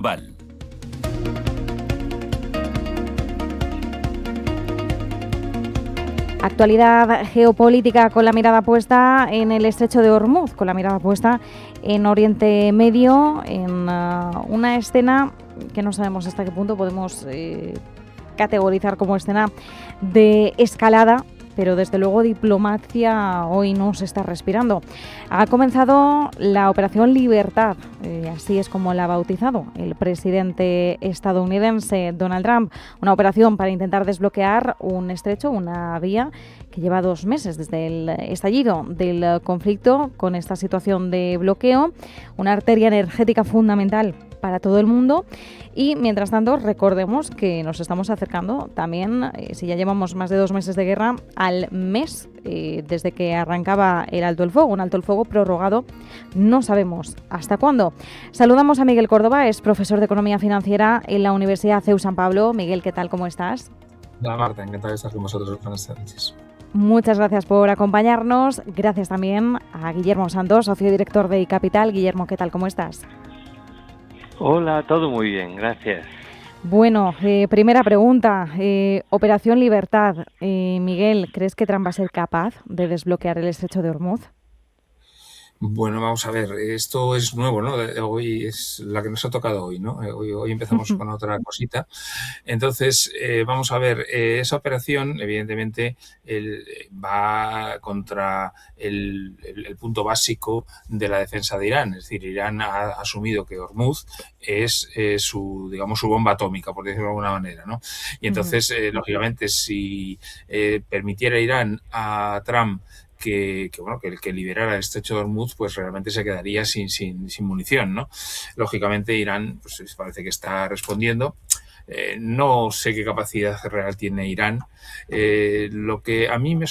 Val. Actualidad geopolítica con la mirada puesta en el estrecho de Hormuz, con la mirada puesta en Oriente Medio, en una escena que no sabemos hasta qué punto podemos categorizar como escena de escalada, pero desde luego diplomacia hoy no se está respirando. Ha comenzado la Operación Libertad, así es como la ha bautizado el presidente estadounidense Donald Trump, una operación para intentar desbloquear un estrecho, una vía que lleva 2 meses desde el estallido del conflicto, con esta situación de bloqueo, una arteria energética fundamental para todo el mundo. Y mientras tanto, recordemos que nos estamos acercando también, si ya llevamos más de 2 meses de guerra, al mes desde que arrancaba el alto el fuego, un alto el fuego prorrogado, no sabemos hasta cuándo. Saludamos a Miguel Córdoba, es profesor de Economía Financiera en la Universidad CEU San Pablo. Miguel, ¿qué tal? ¿Cómo estás? Hola Marta, encantado de estar con vosotros. Buenas tardes. Muchas gracias por acompañarnos. Gracias también a Guillermo Santos, socio director de iCapital. Guillermo, ¿qué tal? ¿Cómo estás? Hola, todo muy bien, gracias. Bueno, primera pregunta, Operación Libertad. Miguel, ¿crees que Trump va a ser capaz de desbloquear el estrecho de Hormuz? Bueno, vamos a ver, esto es nuevo, ¿no? Hoy es la que nos ha tocado hoy, ¿no? Hoy empezamos con otra cosita. Entonces, vamos a ver, esa operación, evidentemente, va contra el punto básico de la defensa de Irán. Es decir, Irán ha asumido que Hormuz es su bomba atómica, por decirlo de alguna manera, ¿no? Y entonces, lógicamente, si permitiera Irán a Trump que liberara el estrecho de Hormuz, pues realmente se quedaría sin munición, ¿no? Lógicamente Irán pues parece que está respondiendo. No sé qué capacidad real tiene Irán. Lo que a mí me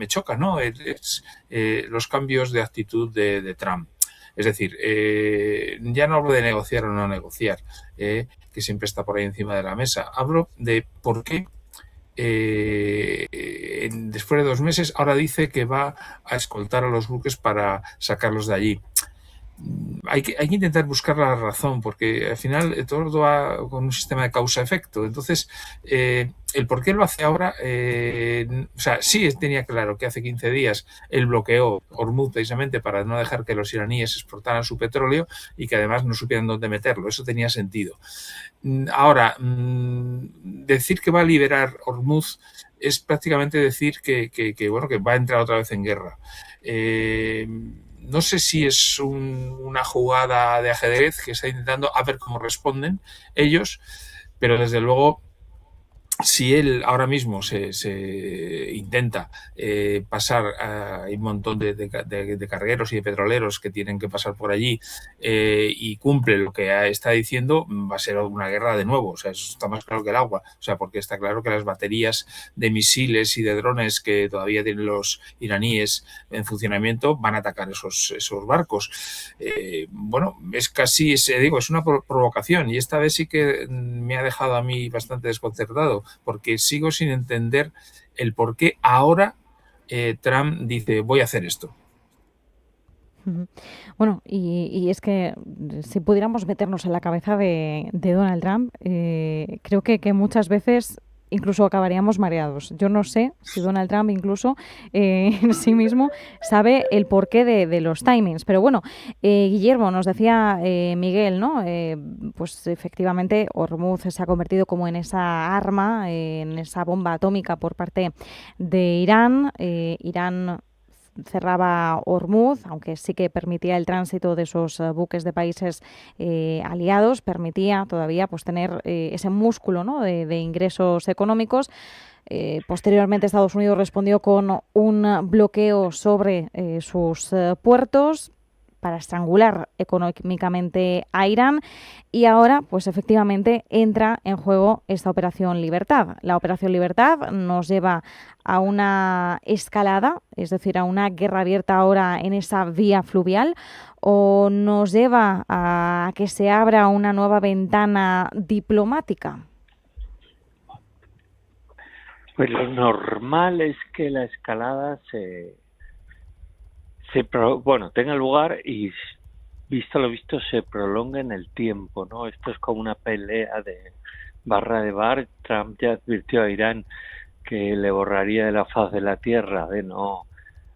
choca, ¿no? Es los cambios de actitud de Trump. Es decir, ya no hablo de negociar o no negociar, que siempre está por ahí encima de la mesa. Hablo de por qué después de 2 meses, ahora dice que va a escoltar a los buques para sacarlos de allí. Hay que intentar buscar la razón, porque al final todo va con un sistema de causa-efecto. Entonces, el por qué lo hace ahora, sí tenía claro que hace 15 días él bloqueó Hormuz precisamente para no dejar que los iraníes exportaran su petróleo y que además no supieran dónde meterlo. Eso tenía sentido. Ahora, decir que va a liberar Hormuz es prácticamente decir que va a entrar otra vez en guerra. No sé si es una jugada de ajedrez que está intentando a ver cómo responden ellos, pero desde luego, si él ahora mismo se intenta pasar, hay un montón de cargueros y de petroleros que tienen que pasar por allí y cumple lo que está diciendo, va a ser una guerra de nuevo. O sea, eso está más claro que el agua. O sea, porque está claro que las baterías de misiles y de drones que todavía tienen los iraníes en funcionamiento van a atacar esos barcos. Es casi, es una provocación, y esta vez sí que me ha dejado a mí bastante desconcertado, porque sigo sin entender el por qué ahora Trump dice voy a hacer esto. Bueno, y es que si pudiéramos meternos en la cabeza de Donald Trump, creo que muchas veces incluso acabaríamos mareados. Yo no sé si Donald Trump incluso en sí mismo sabe el porqué de los timings. Pero bueno, Guillermo, nos decía Miguel, ¿no? Pues efectivamente Hormuz se ha convertido como en esa arma, en esa bomba atómica por parte de Irán. Irán cerraba Hormuz, aunque sí que permitía el tránsito de esos buques de países aliados, permitía todavía pues tener ese músculo, ¿no?, de ingresos económicos. Posteriormente Estados Unidos respondió con un bloqueo sobre sus puertos para estrangular económicamente a Irán, y ahora pues efectivamente entra en juego esta Operación Libertad. La Operación Libertad nos lleva a una escalada, es decir, a una guerra abierta ahora en esa vía fluvial, o nos lleva a que se abra una nueva ventana diplomática. Pues lo normal es que la escalada tenga lugar y visto lo visto, se prolonga en el tiempo, ¿no? Esto es como una pelea de barra de bar. Trump ya advirtió a Irán que le borraría de la faz de la tierra de no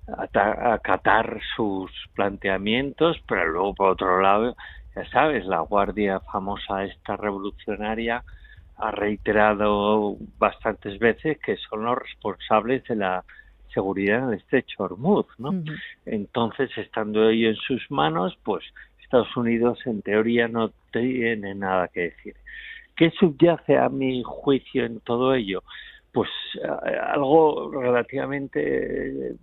acatar sus planteamientos, pero luego, por otro lado, ya sabes, la guardia famosa esta revolucionaria ha reiterado bastantes veces que son los responsables de la seguridad en el estrecho Hormuz, ¿no? Ujú. Entonces, estando ello en sus manos, pues Estados Unidos en teoría no tiene nada que decir. ¿Qué subyace a mi juicio en todo ello? Pues algo relativamente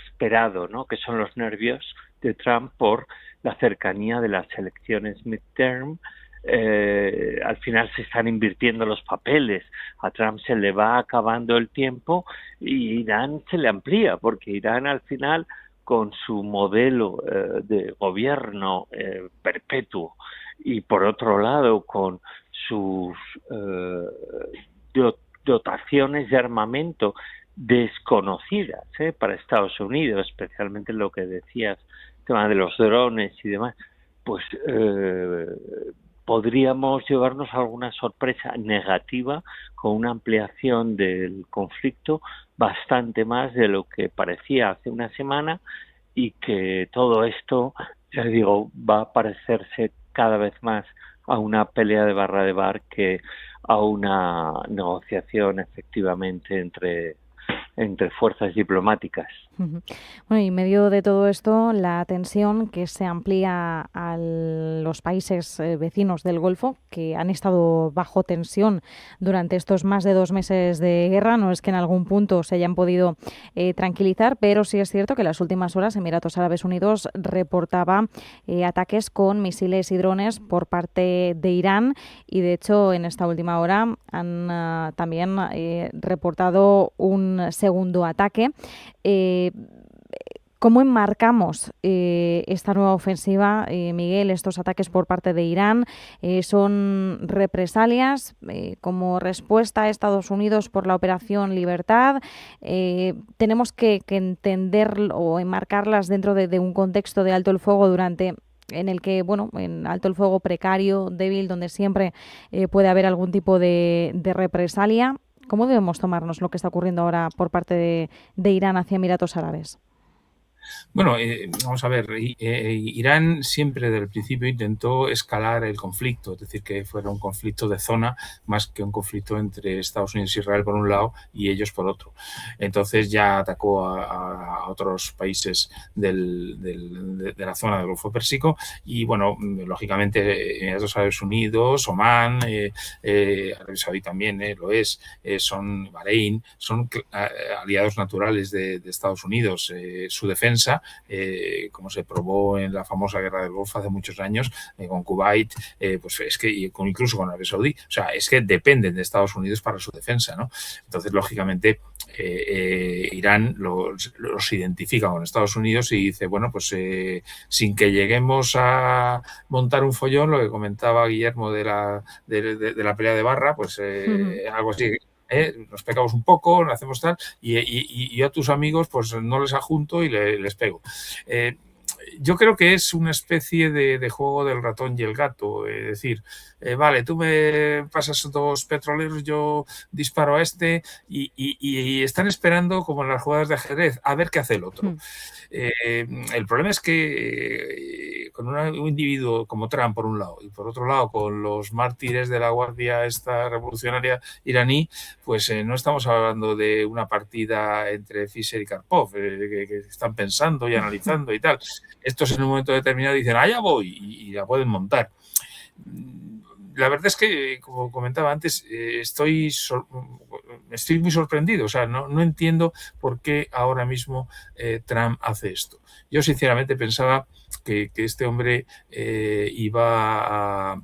esperado, ¿no? Que son los nervios de Trump por la cercanía de las elecciones midterm. Al final se están invirtiendo los papeles, a Trump se le va acabando el tiempo y Irán se le amplía, porque Irán al final, con su modelo de gobierno perpetuo y por otro lado con sus dotaciones de armamento desconocidas para Estados Unidos, especialmente lo que decías, el tema de los drones y demás, pues podríamos llevarnos alguna sorpresa negativa con una ampliación del conflicto bastante más de lo que parecía hace una semana, y que todo esto, ya digo, va a parecerse cada vez más a una pelea de barra de bar que a una negociación efectivamente entre fuerzas diplomáticas. Ujú. Bueno, y en medio de todo esto, la tensión que se amplía a los países vecinos del Golfo, que han estado bajo tensión durante estos más de 2 meses de guerra. No es que en algún punto se hayan podido tranquilizar, pero sí es cierto que en las últimas horas Emiratos Árabes Unidos reportaba ataques con misiles y drones por parte de Irán, y de hecho en esta última hora han también reportado un segundo ataque. ¿Cómo enmarcamos esta nueva ofensiva, Miguel, estos ataques por parte de Irán? ¿Son represalias como respuesta a Estados Unidos por la Operación Libertad? ¿Tenemos que entender o enmarcarlas dentro de un contexto de alto el fuego en el que, bueno, en alto el fuego precario, débil, donde siempre puede haber algún tipo de represalia? ¿Cómo debemos tomarnos lo que está ocurriendo ahora por parte de Irán hacia Emiratos Árabes? Bueno, vamos a ver, Irán siempre desde el principio intentó escalar el conflicto, es decir, que fuera un conflicto de zona más que un conflicto entre Estados Unidos y Israel por un lado y ellos por otro. Entonces ya atacó a otros países de la zona del Golfo Pérsico y, bueno, lógicamente Emiratos Árabes Unidos, Omán, Arabia Saudí también lo es, son Bahrein, son aliados naturales de Estados Unidos. Su defensa, como se probó en la famosa guerra del Golfo hace muchos años, con Kuwait, pues es que incluso con Arabia Saudí, o sea, es que dependen de Estados Unidos para su defensa, ¿no? Entonces, lógicamente, Irán los identifica con Estados Unidos y dice, bueno, pues sin que lleguemos a montar un follón, lo que comentaba Guillermo de la pelea de barra, pues algo así. Nos pegamos un poco, nos hacemos tal, y yo a tus amigos pues no les ajunto y les pego. Yo creo que es una especie de juego del ratón y el gato, es decir, vale, tú me pasas 2 petroleros, yo disparo a este y están esperando, como en las jugadas de ajedrez, a ver qué hace el otro. El problema es que con un individuo como Trump por un lado y por otro lado con los mártires de la guardia esta revolucionaria iraní, pues no estamos hablando de una partida entre Fischer y Karpov, que están pensando y analizando y tal. Estos en un momento determinado dicen, allá voy, y la pueden montar. La verdad es que, como comentaba antes, estoy muy sorprendido. O sea, no entiendo por qué ahora mismo Trump hace esto. Yo sinceramente pensaba que este hombre iba a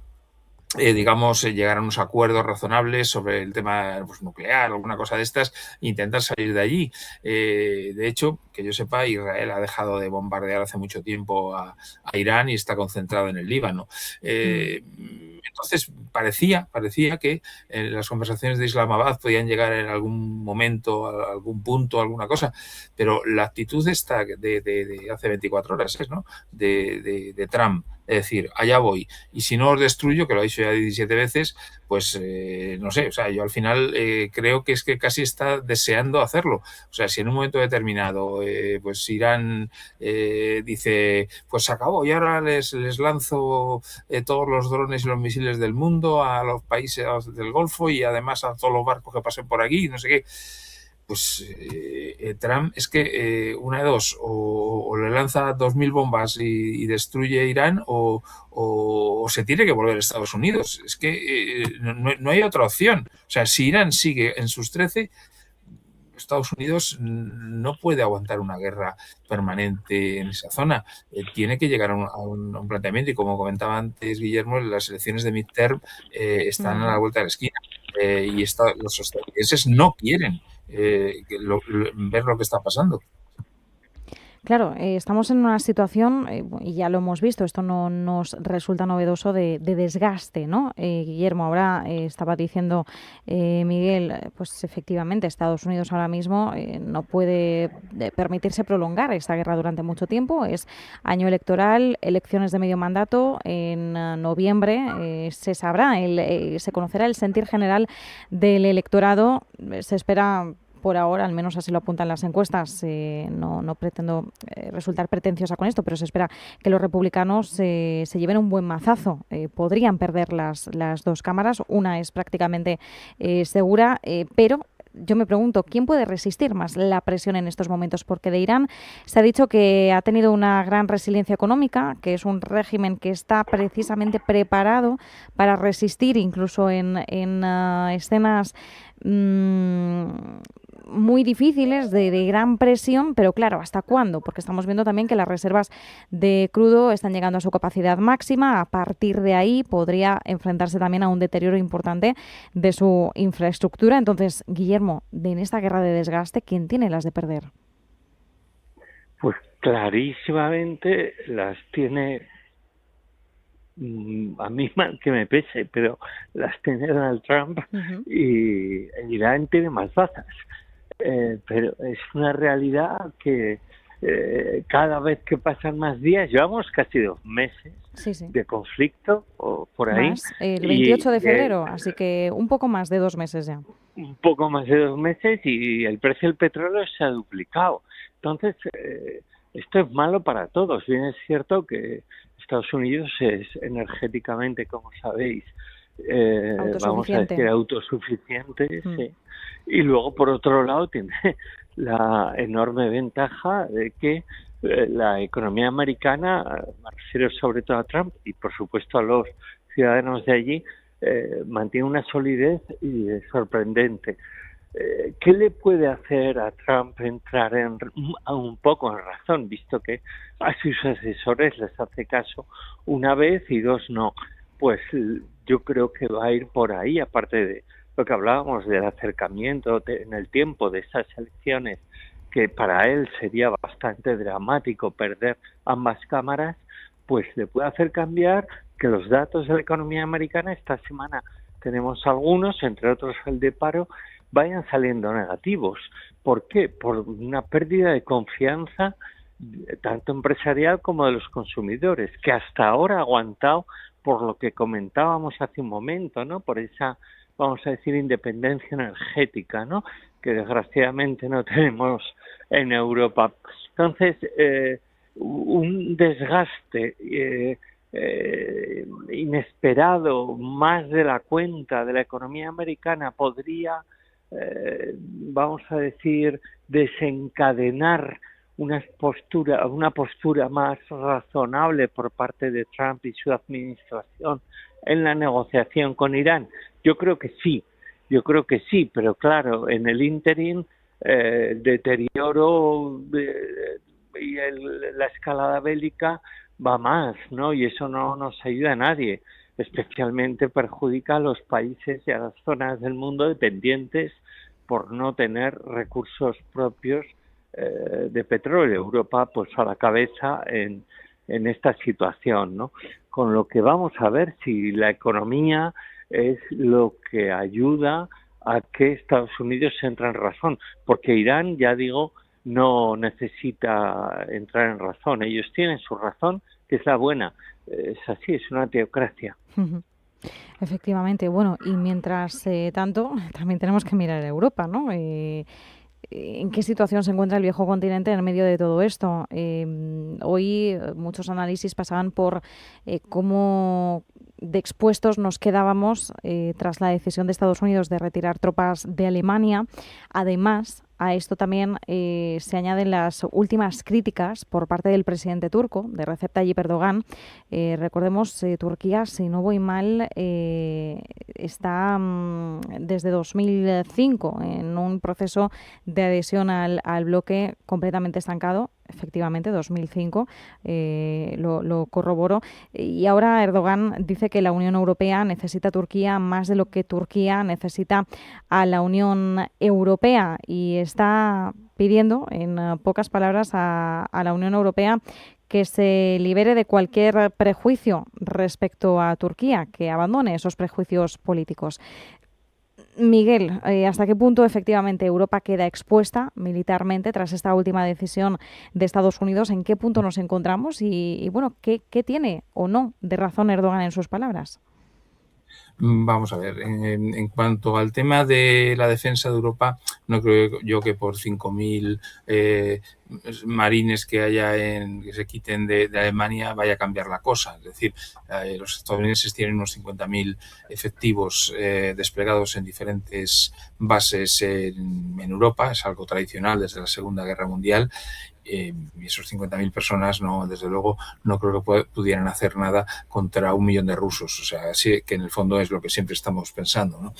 digamos, llegar a unos acuerdos razonables sobre el tema pues, nuclear, alguna cosa de estas, e intentar salir de allí. De hecho, que yo sepa, Israel ha dejado de bombardear hace mucho tiempo a Irán y está concentrado en el Líbano. Entonces, parecía que las conversaciones de Islamabad podían llegar en algún momento, a algún punto, alguna cosa, pero la actitud esta de hace 24 horas, ¿no? de Trump, Es decir, allá voy. Y si no os destruyo, que lo he dicho ya 17 veces, pues no sé, o sea, yo al final creo que es que casi está deseando hacerlo. O sea, si en un momento determinado pues Irán dice, pues se acabó y ahora les lanzo todos los drones y los misiles del mundo a los países del Golfo y además a todos los barcos que pasen por aquí, no sé qué, pues Trump es que una de dos, o le lanza 2000 bombas y destruye Irán, o se tiene que volver a Estados Unidos. Es que no hay otra opción. O sea, si Irán sigue en sus 13, Estados Unidos no puede aguantar una guerra permanente en esa zona. Tiene que llegar a un planteamiento, y como comentaba antes Guillermo, las elecciones de midterm están a la vuelta de la esquina, y los estadounidenses no quieren ver lo que está pasando. Claro, estamos en una situación, y ya lo hemos visto, esto no nos resulta novedoso, de desgaste, ¿no? Guillermo, ahora estaba diciendo Miguel, pues efectivamente Estados Unidos ahora mismo no puede permitirse prolongar esta guerra durante mucho tiempo. Es año electoral, elecciones de medio mandato, en noviembre se sabrá, se conocerá el sentir general del electorado. Se espera, por ahora, al menos así lo apuntan las encuestas, no pretendo resultar pretenciosa con esto, pero se espera que los republicanos se lleven un buen mazazo. Podrían perder las dos cámaras, una es prácticamente segura, pero yo me pregunto, ¿quién puede resistir más la presión en estos momentos? Porque de Irán se ha dicho que ha tenido una gran resiliencia económica, que es un régimen que está precisamente preparado para resistir incluso en escenas muy difíciles, de gran presión, pero claro, ¿hasta cuándo? Porque estamos viendo también que las reservas de crudo están llegando a su capacidad máxima. A partir de ahí podría enfrentarse también a un deterioro importante de su infraestructura. Entonces, Guillermo, en esta guerra de desgaste, ¿quién tiene las de perder? Pues clarísimamente las tiene, a mí mal que me pese, pero las tiene Donald Trump, y Irán tiene más bazas. Pero es una realidad que cada vez que pasan más días, llevamos casi 2 meses de conflicto o por ahí. Más, el 28 de febrero, así que un poco más de 2 meses ya. Un poco más de 2 meses, y el precio del petróleo se ha duplicado. Entonces, esto es malo para todos. Bien es cierto que Estados Unidos es energéticamente, como sabéis, vamos a decir, autosuficiente, sí. Y luego, por otro lado, tiene la enorme ventaja de que la economía americana, me refiero sobre todo a Trump y por supuesto a los ciudadanos de allí, mantiene una solidez sorprendente. ¿Qué le puede hacer a Trump entrar un poco en razón, visto que a sus asesores les hace caso una vez y dos no? Pues yo creo que va a ir por ahí, aparte de lo que hablábamos del acercamiento en el tiempo de esas elecciones, que para él sería bastante dramático perder ambas cámaras, pues le puede hacer cambiar que los datos de la economía americana, esta semana tenemos algunos, entre otros el de paro, vayan saliendo negativos. ¿Por qué? Por una pérdida de confianza tanto empresarial como de los consumidores, que hasta ahora ha aguantado, por lo que comentábamos hace un momento, ¿no? Por esa, vamos a decir, independencia energética, ¿no? Que desgraciadamente no tenemos en Europa. Entonces, un desgaste inesperado, más de la cuenta, de la economía americana podría, vamos a decir, desencadenar una postura más razonable por parte de Trump y su administración en la negociación con Irán. Yo creo que sí, pero claro, en el ínterin, deterioro y la escalada bélica va más, ¿no? Y eso no nos ayuda a nadie. Especialmente perjudica a los países y a las zonas del mundo dependientes por no tener recursos propios de petróleo. Europa, pues a la cabeza en esta situación, ¿no? Con lo que vamos a ver si la economía es lo que ayuda a que Estados Unidos entre en razón, porque Irán, ya digo, no necesita entrar en razón. Ellos tienen su razón que es la buena. Es así, es una teocracia. Efectivamente, bueno, y mientras tanto, también tenemos que mirar a Europa, ¿no? ¿En qué situación se encuentra el viejo continente en medio de todo esto? Hoy muchos análisis pasaban por cómo de expuestos nos quedábamos tras la decisión de Estados Unidos de retirar tropas de Alemania. Además, a esto también se añaden las últimas críticas por parte del presidente turco, de Recep Tayyip Erdogan. Recordemos, Turquía, si no voy mal, está desde 2005 en un proceso de adhesión al bloque completamente estancado. Efectivamente, 2005, lo corroboro. Y ahora Erdogan dice que la Unión Europea necesita a Turquía más de lo que Turquía necesita a la Unión Europea, y está pidiendo, en pocas palabras, a la Unión Europea que se libere de cualquier prejuicio respecto a Turquía, que abandone esos prejuicios políticos. Miguel, ¿hasta qué punto efectivamente Europa queda expuesta militarmente tras esta última decisión de Estados Unidos? ¿En qué punto nos encontramos? Y bueno, ¿qué tiene o no de razón Erdogan en sus palabras? Vamos a ver, en cuanto al tema de la defensa de Europa, no creo yo que por 5.000 marines que haya que se quiten de Alemania vaya a cambiar la cosa. Es decir, los estadounidenses tienen unos 50.000 efectivos desplegados en diferentes bases en Europa, es algo tradicional desde la Segunda Guerra Mundial. Y esos 50.000 personas, no, desde luego, no creo que pudieran hacer nada contra 1 millón de rusos. O sea, sí que en el fondo es lo que siempre estamos pensando, ¿no?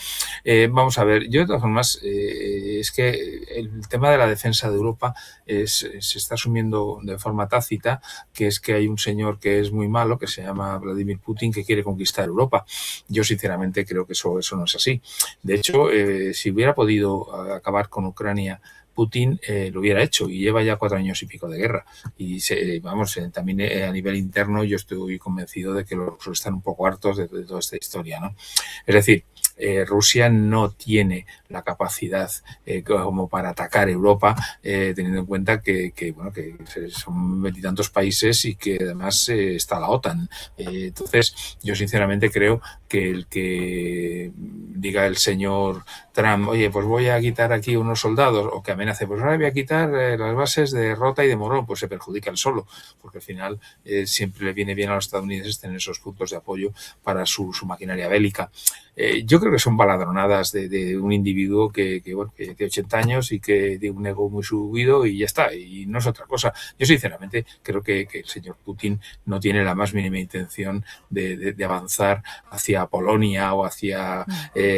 Vamos a ver, yo de todas formas, es que el tema de la defensa de Europa se está asumiendo de forma tácita, que es que hay un señor que es muy malo, que se llama Vladimir Putin, que quiere conquistar Europa. Yo sinceramente creo que eso no es así. De hecho, si hubiera podido acabar con Ucrania Putin, lo hubiera hecho, y lleva ya 4 años y pico de guerra. Y vamos, también a nivel interno yo estoy convencido de que los rusos están un poco hartos de toda esta historia, ¿no? Es decir, Rusia no tiene la capacidad como para atacar Europa, teniendo en cuenta que son 20 y tantos países y que además está la OTAN. Entonces, yo sinceramente creo que el que diga el señor Trump, oye, pues voy a quitar aquí unos soldados, o que amenace, pues ahora voy a quitar las bases de Rota y de Morón, pues se perjudica él solo, porque al final siempre le viene bien a los estadounidenses tener esos puntos de apoyo para su maquinaria bélica. Yo creo que son baladronadas de un individuo que tiene 80 años y que tiene un ego muy subido y ya está, y no es otra cosa. Yo sinceramente creo que el señor Putin no tiene la más mínima intención de avanzar hacia Polonia o hacia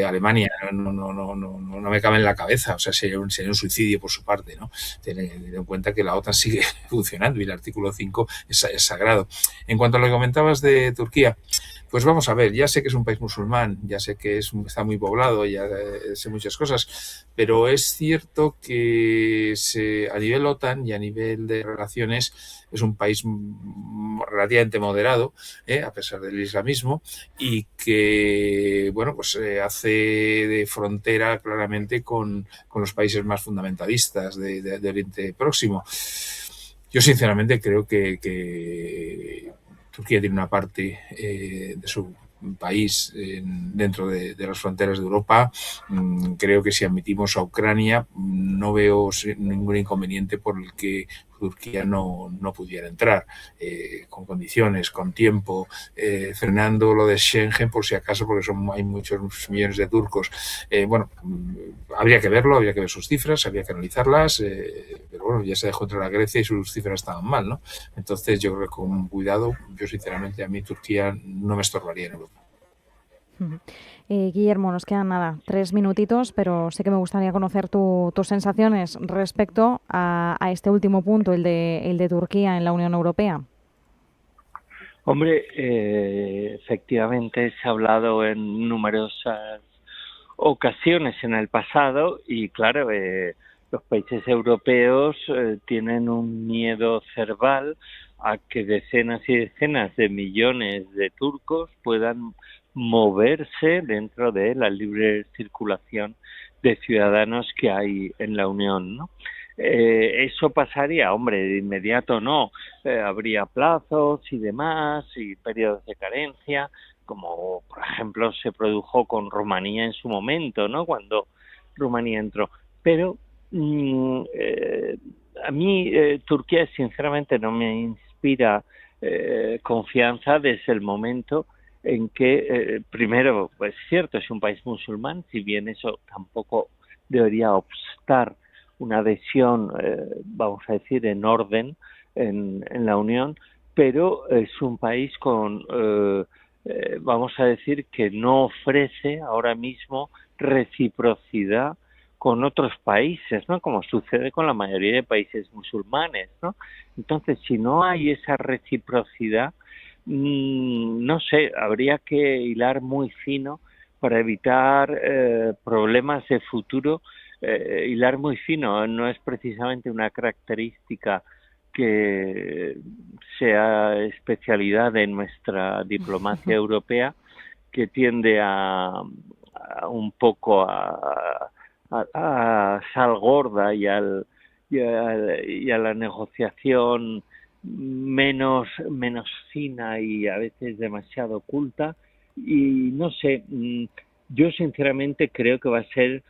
Alemania. No me cabe en la cabeza. O sea, sería un suicidio por su parte, ¿no? Teniendo en cuenta que la OTAN sigue funcionando y el artículo 5 es sagrado. En cuanto a lo que comentabas de Turquía, pues vamos a ver, ya sé que es un país musulmán, ya sé que está muy poblado, ya sé muchas cosas, pero es cierto que a nivel OTAN y a nivel de relaciones es un país relativamente moderado, a pesar del islamismo, y que, bueno, pues hace de frontera claramente con los países más fundamentalistas de Oriente Próximo. Yo sinceramente creo que Turquía tiene una parte de su país dentro de las fronteras de Europa. Creo que si admitimos a Ucrania, no veo ningún inconveniente por el que Turquía no pudiera entrar, con condiciones, con tiempo, frenando lo de Schengen por si acaso, porque hay muchos millones de turcos. Bueno, habría que verlo, habría que ver sus cifras, habría que analizarlas, pero bueno, ya se dejó entrar a Grecia y sus cifras estaban mal, ¿no? Entonces yo creo que con cuidado, yo sinceramente a mí Turquía no me estorbaría en Europa. Guillermo, nos quedan 3 minutitos, pero sí que me gustaría conocer tus sensaciones respecto a este último punto, el de Turquía en la Unión Europea. Hombre, efectivamente se ha hablado en numerosas ocasiones en el pasado y claro, los países europeos tienen un miedo cerval a que decenas y decenas de millones de turcos puedan moverse dentro de la libre circulación de ciudadanos que hay en la Unión, ¿no? ¿Eso pasaría? Hombre, de inmediato no. Habría plazos y demás y periodos de carencia, como por ejemplo se produjo con Rumanía en su momento, ¿no? Cuando Rumanía entró. Pero a mí Turquía sinceramente no me inspira confianza desde el momento en que, primero, pues cierto, es un país musulmán, si bien eso tampoco debería obstar una adhesión, vamos a decir, en orden en la Unión, pero es un país con, vamos a decir, que no ofrece ahora mismo reciprocidad con otros países, ¿no? Como sucede con la mayoría de países musulmanes, ¿no? Entonces, si no hay esa reciprocidad, no sé, habría que hilar muy fino para evitar problemas de futuro. Hilar muy fino no es precisamente una característica que sea especialidad de nuestra diplomacia europea, que tiende a un poco a sal gorda y a la negociación menos fina y a veces demasiado oculta. Y no sé, yo sinceramente creo que va a ser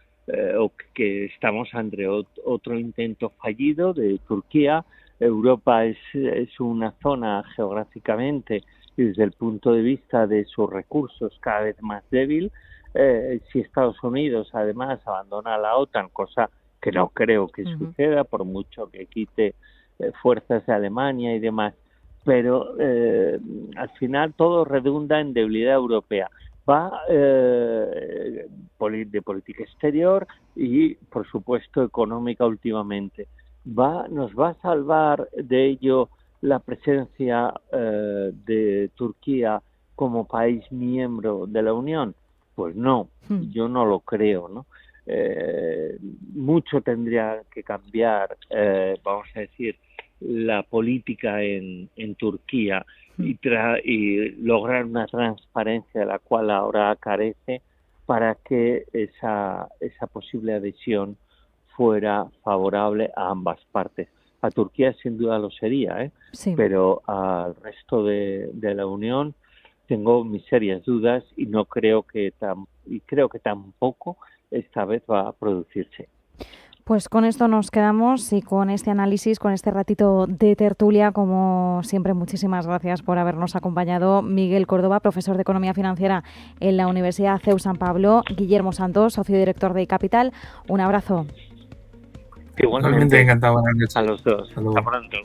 o que estamos ante otro intento fallido de Turquía. Europa es una zona geográficamente y desde el punto de vista de sus recursos cada vez más débil. Si Estados Unidos además abandona la OTAN, cosa que no creo que suceda, por mucho que quite fuerzas de Alemania y demás, pero al final todo redunda en debilidad europea. Va de política exterior y, por supuesto, económica últimamente. ¿Nos va a salvar de ello la presencia de Turquía como país miembro de la Unión? Pues no, yo no lo creo, ¿no? Mucho tendría que cambiar, vamos a decir, la política en Turquía y lograr una transparencia de la cual ahora carece para que esa posible adhesión fuera favorable a ambas partes. A Turquía sin duda lo sería, sí, pero al resto de la Unión tengo mis serias dudas y no creo que creo que tampoco esta vez va a producirse. Pues con esto nos quedamos y con este análisis, con este ratito de tertulia, como siempre, muchísimas gracias por habernos acompañado. Miguel Córdoba, profesor de Economía Financiera en la Universidad CEU San Pablo, Guillermo Santos, socio director de Capital. Un abrazo. Igualmente, encantado. Buenas noches. A los dos. Hasta pronto.